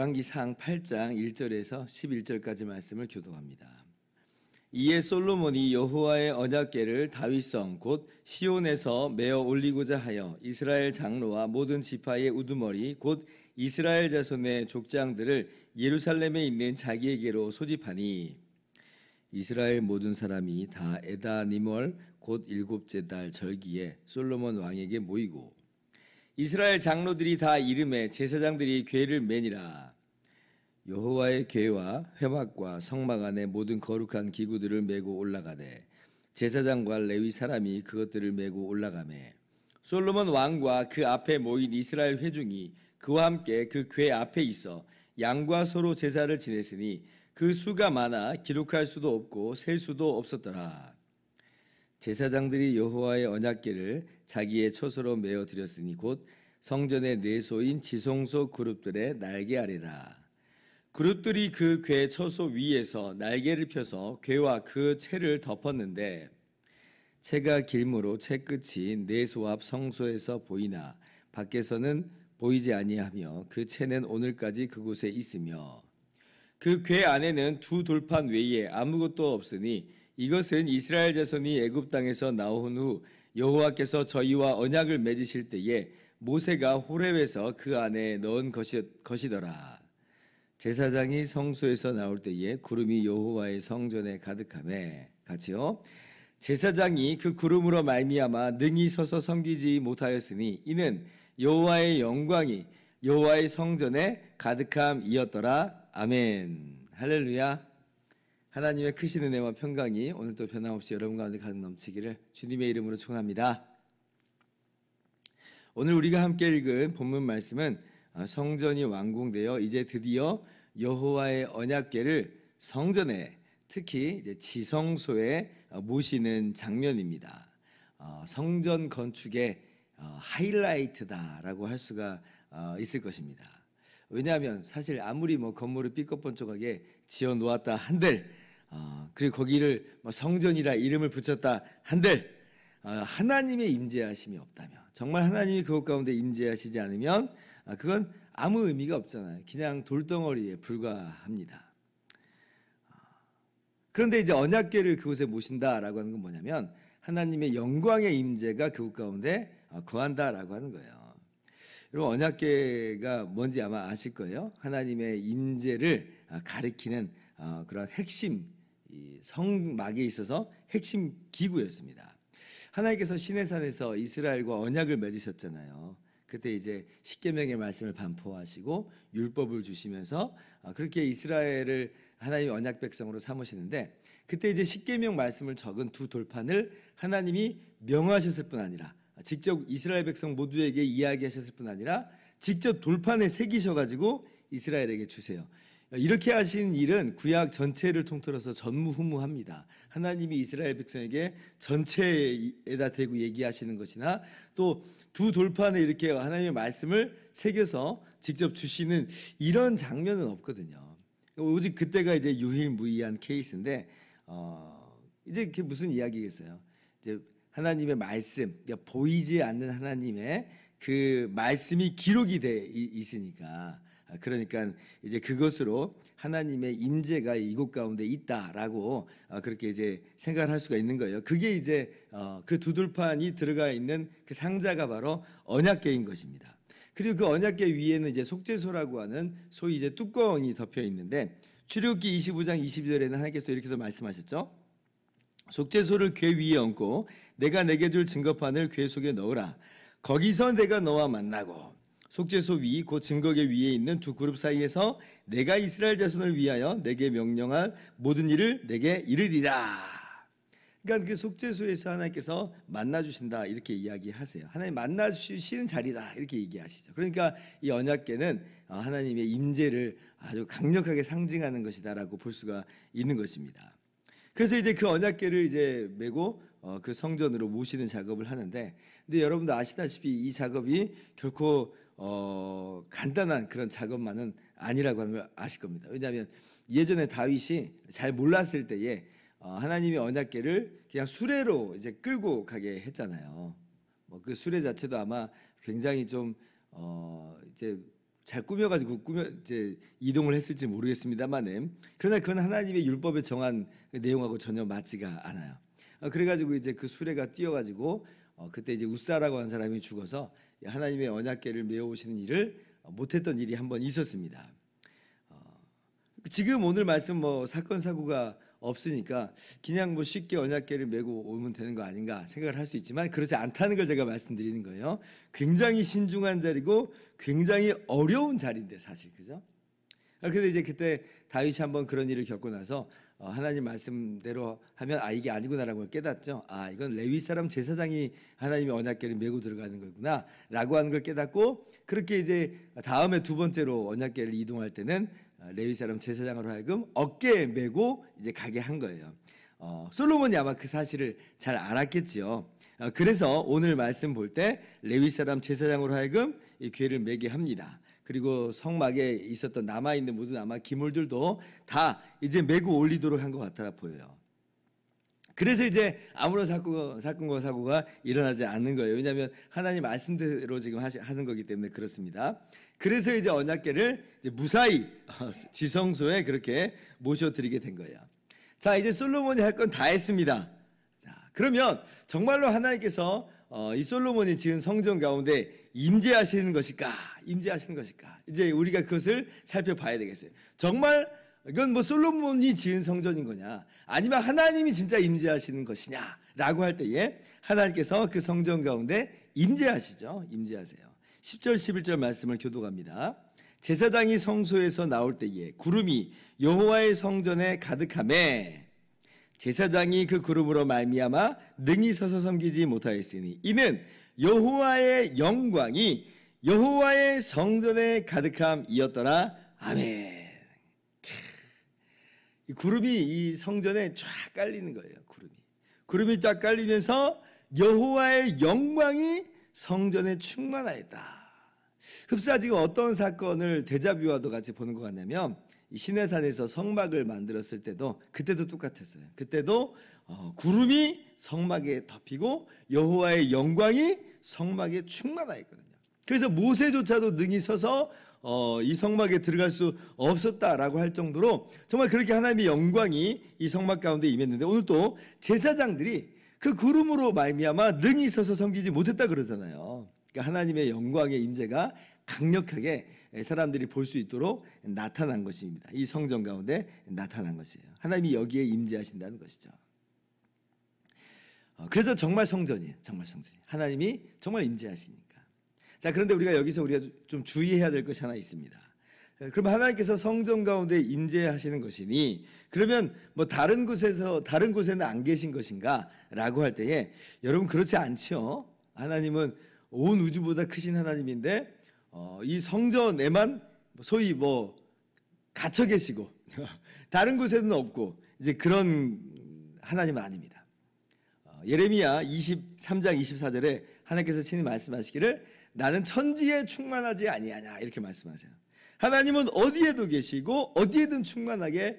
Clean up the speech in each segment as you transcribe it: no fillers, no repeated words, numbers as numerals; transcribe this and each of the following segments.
열왕기상 8장 1절에서 11절까지 말씀을 교독합니다. 이에 솔로몬이 여호와의 언약궤를 다윗성 곧 시온에서 메어 올리고자 하여 이스라엘 장로와 모든 지파의 우두머리 곧 이스라엘 자손의 족장들을 예루살렘에 있는 자기에게로 소집하니 이스라엘 모든 사람이 다 에다니멀 곧 일곱째 달 절기에 솔로몬 왕에게 모이고 이스라엘 장로들이 다 이름에 제사장들이 궤를 매니라. 여호와의 궤와 회막과 성막 안에 모든 거룩한 기구들을 메고 올라가되 제사장과 레위 사람이 그것들을 메고 올라가매 솔로몬 왕과 그 앞에 모인 이스라엘 회중이 그와 함께 그 궤 앞에 있어 양과 소로 제사를 지냈으니 그 수가 많아 기록할 수도 없고 셀 수도 없었더라. 제사장들이 여호와의 언약궤를 자기의 처소로 메어 드렸으니 곧 성전의 내소인 지성소 그룹들의 날개 아래라. 그룹들이 그 궤 처소 위에서 날개를 펴서 궤와 그 채를 덮었는데 채가 길므로 채 끝이 내소 앞 성소에서 보이나 밖에서는 보이지 아니하며 그 채는 오늘까지 그곳에 있으며 그 궤 안에는 두 돌판 외에 아무것도 없으니 이것은 이스라엘 자손이 애굽 땅에서 나온 후 여호와께서 저희와 언약을 맺으실 때에 모세가 호렙에서 그 안에 넣은 것이더라. 제사장이 성소에서 나올 때에 구름이 여호와의 성전에 가득하매 같이요. 제사장이 그 구름으로 말미암아 능히 서서 섬기지 못하였으니 이는 여호와의 영광이 여호와의 성전에 가득함이었더라. 아멘. 할렐루야. 하나님의 크신 은혜와 평강이 오늘도 변함없이 여러분 가운데 가득 넘치기를 주님의 이름으로 축원합니다. 오늘 우리가 함께 읽은 본문 말씀은 성전이 완공되어 이제 드디어 여호와의 언약궤를 성전에 특히 이제 지성소에 모시는 장면입니다. 성전 건축의 하이라이트다라고 할 수가 있을 것입니다. 왜냐하면 사실 아무리 건물을 삐걱번쩍하게 지어 놓았다 한들 그리고 거기를 성전이라 이름을 붙였다 한들 하나님의 임재하심이 없다면 정말 하나님이 그것 가운데 임재하시지 않으면 그건 아무 의미가 없잖아요. 그냥 돌덩어리에 불과합니다. 그런데 이제 언약궤를 그곳에 모신다라고 하는 건 뭐냐면 하나님의 영광의 임재가 그곳 가운데 거한다라고 하는 거예요. 여러분 언약궤가 뭔지 아마 아실 거예요. 하나님의 임재를 가리키는 그런 핵심 성막에 있어서 핵심 기구였습니다. 하나님께서 시내산에서 이스라엘과 언약을 맺으셨잖아요. 그때 이제 십계명의 말씀을 반포하시고 율법을 주시면서 그렇게 이스라엘을 하나님의 언약 백성으로 삼으시는데 그때 이제 십계명 말씀을 적은 두 돌판을 하나님이 명하셨을 뿐 아니라 직접 이스라엘 백성 모두에게 이야기하셨을 뿐 아니라 직접 돌판에 새기셔가지고 이스라엘에게 주세요. 이렇게 하신 일은 구약 전체를 통틀어서 전무후무합니다. 하나님이 이스라엘 백성에게 전체에다 대고 얘기하시는 것이나 또 두 돌판에 이렇게 하나님의 말씀을 새겨서 직접 주시는 이런 장면은 없거든요. 오직 그때가 이제 유일무이한 케이스인데 이제 그게 무슨 이야기겠어요? 이제 하나님의 말씀, 그러니까 보이지 않는 하나님의 그 말씀이 기록이 돼 있으니까 그러니까 이제 그것으로 하나님의 임재가 이곳 가운데 있다라고 그렇게 이제 생각을 할 수가 있는 거예요. 그게 이제 그 두 돌판이 들어가 있는 그 상자가 바로 언약궤인 것입니다. 그리고 그 언약궤 위에는 이제 속죄소라고 하는 소위 이제 뚜껑이 덮여 있는데 출애굽기 25장 20절에는 하나님께서 이렇게도 말씀하셨죠. 속죄소를 궤 위에 얹고 내가 내게 줄 증거판을 궤 속에 넣으라. 거기서 내가 너와 만나고 속죄소 위 곧 증거궤 위에 있는 두 그룹 사이에서 내가 이스라엘 자손을 위하여 내게 명령할 모든 일을 내게 이르리라. 그러니까 그 속죄소에서 하나님께서 만나주신다 이렇게 이야기하세요. 하나님 만나주시는 자리다 이렇게 얘기하시죠. 그러니까 이 언약궤는 하나님의 임재를 아주 강력하게 상징하는 것이다라고 볼 수가 있는 것입니다. 그래서 이제 그 언약궤를 이제 메고 그 성전으로 모시는 작업을 하는데, 근데 여러분도 아시다시피 이 작업이 결코 간단한 그런 작업만은 아니라고 하는 걸 아실 겁니다. 왜냐하면 예전에 다윗이 잘 몰랐을 때에 하나님의 언약궤를 그냥 수레로 이제 끌고 가게 했잖아요. 그 수레 자체도 아마 굉장히 좀 이제 잘 꾸며가지고 이제 이동을 했을지 모르겠습니다만은, 그러나 그건 하나님의 율법에 정한 그 내용하고 전혀 맞지가 않아요. 그래가지고 이제 그 수레가 뛰어가지고 그때 이제 웃사라고 하는 사람이 죽어서 하나님의 언약궤를 메어오시는 일을 못했던 일이 한번 있었습니다. 지금 오늘 말씀 뭐 사건 사고가 없으니까 그냥 뭐 쉽게 언약궤를 메고 오면 되는 거 아닌가 생각을 할 수 있지만, 그렇지 않다는 걸 제가 말씀드리는 거예요. 굉장히 신중한 자리고 굉장히 어려운 자리인데 사실, 그죠? 그런데 이제 그때 다윗이 한번 그런 일을 겪고 나서 하나님 말씀대로 하면 이게 아니구나라는 걸 깨닫죠. 이건 레위 사람 제사장이 하나님의 언약궤를 메고 들어가는 거구나 라고 하는 걸 깨닫고, 그렇게 이제 다음에 두 번째로 언약궤를 이동할 때는 레위 사람 제사장으로 하여금 어깨에 메고 이제 가게 한 거예요. 솔로몬이 아마 그 사실을 잘 알았겠지요. 그래서 오늘 말씀 볼 때 레위 사람 제사장으로 하여금 이 궤를 메게 합니다. 그리고 성막에 있었던 남아있는 모든 아마 기물들도 다 이제 메고 올리도록 한 것 같아 보여요. 그래서 이제 아무런 사건과 사고가 일어나지 않는 거예요. 왜냐하면 하나님 말씀대로 지금 하는 거기 때문에 그렇습니다. 그래서 이제 언약궤를 이제 무사히 지성소에 그렇게 모셔드리게 된 거예요. 자, 이제 솔로몬이 할 건 다 했습니다. 자, 그러면 정말로 하나님께서 이 솔로몬이 지은 성전 가운데 임재하시는 것일까? 임재하시는 것일까? 이제 우리가 그것을 살펴봐야 되겠어요. 정말 이건 뭐 솔로몬이 지은 성전인 거냐, 아니면 하나님이 진짜 임재하시는 것이냐라고 할 때에 하나님께서 그 성전 가운데 임재하시죠. 임재하세요. 10절 11절 말씀을 교독합니다. 제사장이 성소에서 나올 때에 구름이 여호와의 성전에 가득하매 제사장이 그 구름으로 말미암아 능히 서서 섬기지 못하였으니 이는 여호와의 영광이 여호와의 성전에 가득함이었더라. 아멘. 이 구름이 이 성전에 쫙 깔리는 거예요. 구름이 쫙 깔리면서 여호와의 영광이 성전에 충만하였다. 흡사 지금 어떤 사건을 데자뷰와도 같이 보는 것 같냐면, 이 시내산에서 성막을 만들었을 때도 그때도 똑같았어요. 그때도 구름이 성막에 덮이고 여호와의 영광이 성막에 충만하였거든요. 그래서 모세조차도 능히 서서 이 성막에 들어갈 수 없었다라고 할 정도로 정말 그렇게 하나님의 영광이 이 성막 가운데 임했는데, 오늘 또 제사장들이 그 구름으로 말미암아 능히 서서 섬기지 못했다 그러잖아요. 그러니까 하나님의 영광의 임재가 강력하게 사람들이 볼 수 있도록 나타난 것입니다. 이 성전 가운데 나타난 것이에요. 하나님이 여기에 임재하신다는 것이죠. 그래서 정말 성전이에요. 정말 성전이에요. 하나님이 정말 임재하시니까. 자, 그런데 우리가 좀 주의해야 될 것이 하나 있습니다. 그럼 하나님께서 성전 가운데 임재하시는 것이니, 그러면 뭐 다른 곳에는 안 계신 것인가라고 할 때에, 여러분 그렇지 않죠. 하나님은 온 우주보다 크신 하나님인데 이 성전에만 소위 뭐 갇혀 계시고 다른 곳에는 없고 이제 그런 하나님은 아닙니다. 예레미야 23장 24절에 하나님께서 친히 말씀하시기를 나는 천지에 충만하지 아니하냐 이렇게 말씀하세요. 하나님은 어디에도 계시고 어디에든 충만하게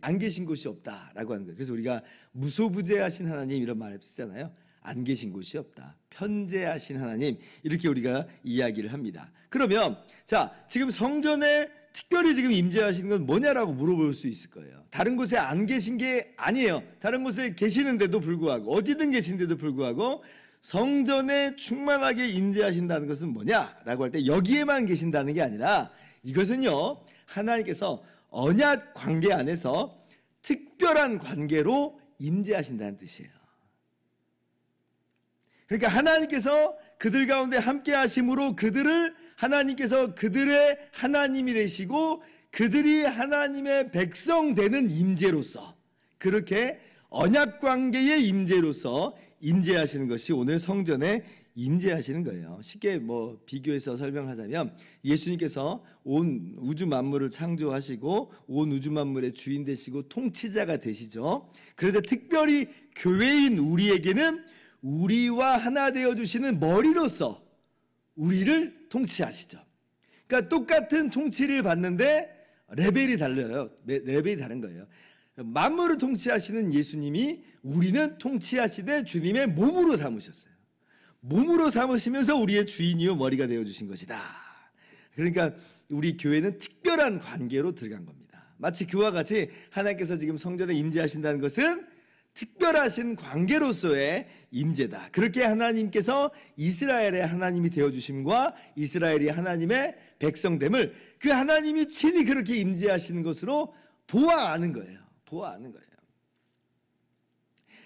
안 계신 곳이 없다라고 하는 거예요. 그래서 우리가 무소부재하신 하나님 이런 말을 쓰잖아요. 안 계신 곳이 없다. 편재하신 하나님 이렇게 우리가 이야기를 합니다. 그러면 자, 지금 성전에 특별히 지금 임재하시는 건 뭐냐라고 물어볼 수 있을 거예요. 다른 곳에 안 계신 게 아니에요. 다른 곳에 계시는데도 불구하고, 어디든 계신데도 불구하고 성전에 충만하게 임재하신다는 것은 뭐냐라고 할 때 여기에만 계신다는 게 아니라, 이것은요 하나님께서 언약 관계 안에서 특별한 관계로 임재하신다는 뜻이에요. 그러니까 하나님께서 그들 가운데 함께 하심으로 하나님께서 그들의 하나님이 되시고 그들이 하나님의 백성 되는 임재로서, 그렇게 언약 관계의 임재로서 임재하시는 것이 오늘 성전에 임재하시는 거예요. 쉽게 뭐 비교해서 설명하자면, 예수님께서 온 우주 만물을 창조하시고 온 우주 만물의 주인 되시고 통치자가 되시죠. 그런데 특별히 교회인 우리에게는 우리와 하나 되어 주시는 머리로서 우리를 통치하시죠. 그러니까 똑같은 통치를 받는데 레벨이 달라요. 레벨이 다른 거예요. 만물을 통치하시는 예수님이 우리는 통치하시되 주님의 몸으로 삼으셨어요. 몸으로 삼으시면서 우리의 주인이요 머리가 되어주신 것이다. 그러니까 우리 교회는 특별한 관계로 들어간 겁니다. 마치 그와 같이 하나님께서 지금 성전에 임재하신다는 것은 특별하신 관계로서의 임재다. 그렇게 하나님께서 이스라엘의 하나님이 되어주심과 이스라엘이 하나님의 백성됨을 그 하나님이 친히 그렇게 임재하시는 것으로 보아하는 거예요. 보아하는 거예요.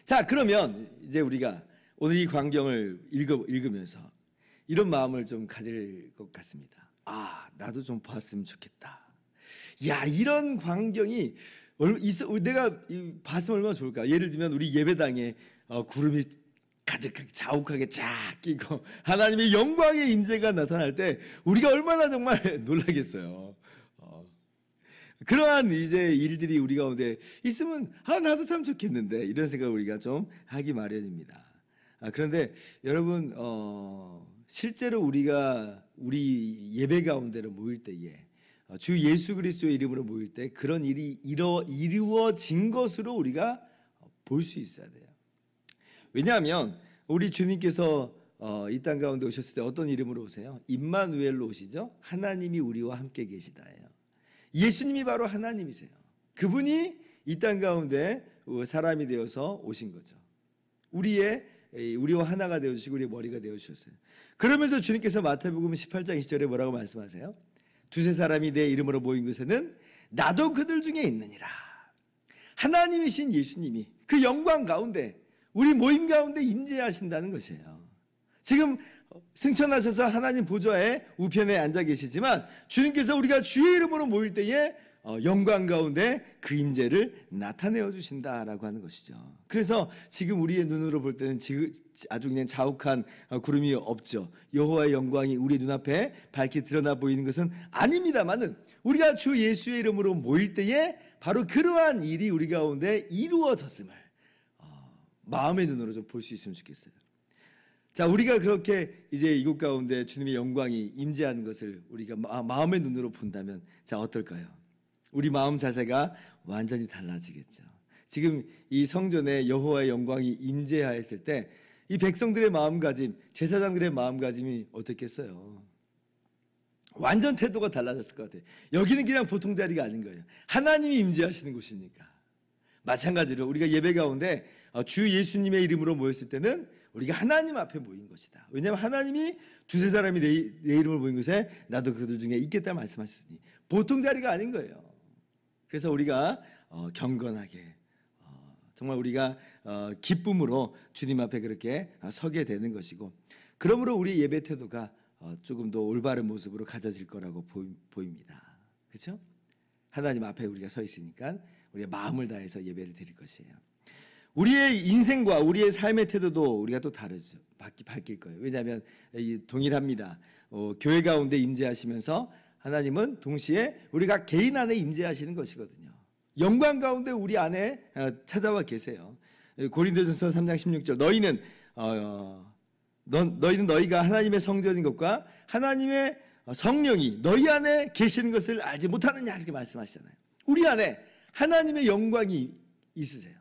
자, 그러면 이제 우리가 오늘 이 광경을 읽으면서 이런 마음을 좀 가질 것 같습니다. 아, 나도 좀 봤으면 좋겠다. 야, 이런 광경이 내가 봤으면 얼마나 좋을까. 예를 들면 우리 예배당에 구름이 가득하게 자욱하게 쫙 끼고 하나님의 영광의 임재가 나타날 때 우리가 얼마나 정말 놀라겠어요. 그러한 이제 일들이 우리 가운데 있으면 나도 참 좋겠는데 이런 생각을 우리가 좀 하기 마련입니다. 그런데 여러분 실제로 우리 예배 가운데로 모일 때에 주 예수 그리스도의 이름으로 모일 때 그런 일이 이루어진 것으로 우리가 볼 수 있어야 돼요. 왜냐하면 우리 주님께서 이 땅 가운데 오셨을 때 어떤 이름으로 오세요? 임마누엘로 오시죠. 하나님이 우리와 함께 계시다예요. 예수님이 바로 하나님이세요. 그분이 이 땅 가운데 사람이 되어서 오신 거죠. 우리와 하나가 되어주시고 우리의 머리가 되어주셨어요. 그러면서 주님께서 마태복음 18장 20절에 뭐라고 말씀하세요? 두세 사람이 내 이름으로 모인 곳에는 나도 그들 중에 있느니라. 하나님이신 예수님이 그 영광 가운데 우리 모임 가운데 임재하신다는 것이에요. 지금 승천하셔서 하나님 보좌의 우편에 앉아 계시지만 주님께서 우리가 주의 이름으로 모일 때에 영광 가운데 그 임재를 나타내어 주신다라고 하는 것이죠. 그래서 지금 우리의 눈으로 볼 때는 아주 그냥 자욱한 구름이 없죠. 여호와의 영광이 우리 눈앞에 밝게 드러나 보이는 것은 아닙니다만은 우리가 주 예수의 이름으로 모일 때에 바로 그러한 일이 우리 가운데 이루어졌음을 마음의 눈으로 좀 볼 수 있으면 좋겠어요. 자, 우리가 그렇게 이제 이곳 가운데 주님의 영광이 임재하는 것을 우리가 마음의 눈으로 본다면 자, 어떨까요? 우리 마음 자세가 완전히 달라지겠죠. 지금 이 성전에 여호와의 영광이 임재하였을 때 이 백성들의 마음가짐, 제사장들의 마음가짐이 어떻겠어요? 완전 태도가 달라졌을 것 같아요. 여기는 그냥 보통 자리가 아닌 거예요. 하나님이 임재하시는 곳이니까. 마찬가지로 우리가 예배 가운데 주 예수님의 이름으로 모였을 때는 우리가 하나님 앞에 모인 것이다. 왜냐하면 하나님이 두세 사람이 내 이름을 모인 곳에 나도 그들 중에 있겠다 말씀하셨으니 보통 자리가 아닌 거예요. 그래서 우리가 경건하게 정말 우리가 기쁨으로 주님 앞에 그렇게 서게 되는 것이고, 그러므로 우리 예배 태도가 조금 더 올바른 모습으로 가져질 거라고 보입니다. 그렇죠? 하나님 앞에 우리가 서 있으니까 우리가 마음을 다해서 예배를 드릴 것이에요. 우리의 인생과 우리의 삶의 태도도 우리가 또 다르죠. 바뀔 거예요. 왜냐하면 동일합니다. 교회 가운데 임재하시면서 하나님은 동시에 우리가 개인 안에 임재하시는 것이거든요. 영광 가운데 우리 안에 찾아와 계세요. 고린도전서 3장 16절 너희는 너희가 하나님의 성전인 것과 하나님의 성령이 너희 안에 계시는 것을 알지 못하느냐 이렇게 말씀하시잖아요. 우리 안에 하나님의 영광이 있으세요.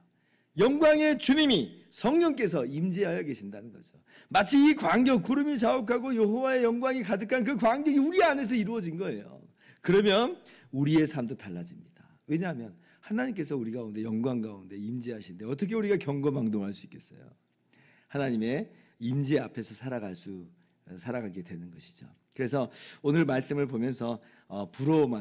영광의 주님이 성령께서 임재하여 계신다는 거죠. 마치 이 광경, 구름이 자욱하고 여호와의 영광이 가득한 그 광경이 우리 안에서 이루어진 거예요. 그러면 우리의 삶도 달라집니다. 왜냐하면 하나님께서 우리 가운데 영광 가운데 임재하신데 어떻게 우리가 경거망동할 수 있겠어요? 하나님의 임재 앞에서 살아가게 되는 것이죠. 그래서 오늘 말씀을 보면서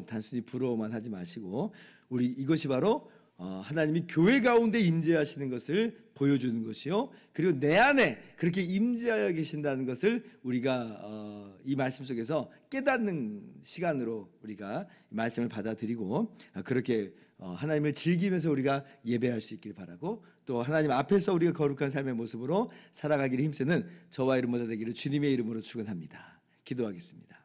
단순히 부러워만 하지 마시고 이것이 바로 하나님이 교회 가운데 임재하시는 것을 보여주는 것이요, 그리고 내 안에 그렇게 임재하여 계신다는 것을 우리가 이 말씀 속에서 깨닫는 시간으로 우리가 말씀을 받아들이고 그렇게 하나님을 즐기면서 우리가 예배할 수 있길 바라고, 또 하나님 앞에서 우리가 거룩한 삶의 모습으로 살아가기를 힘쓰는 저와 여러분 모두 되기를 주님의 이름으로 축원합니다. 기도하겠습니다.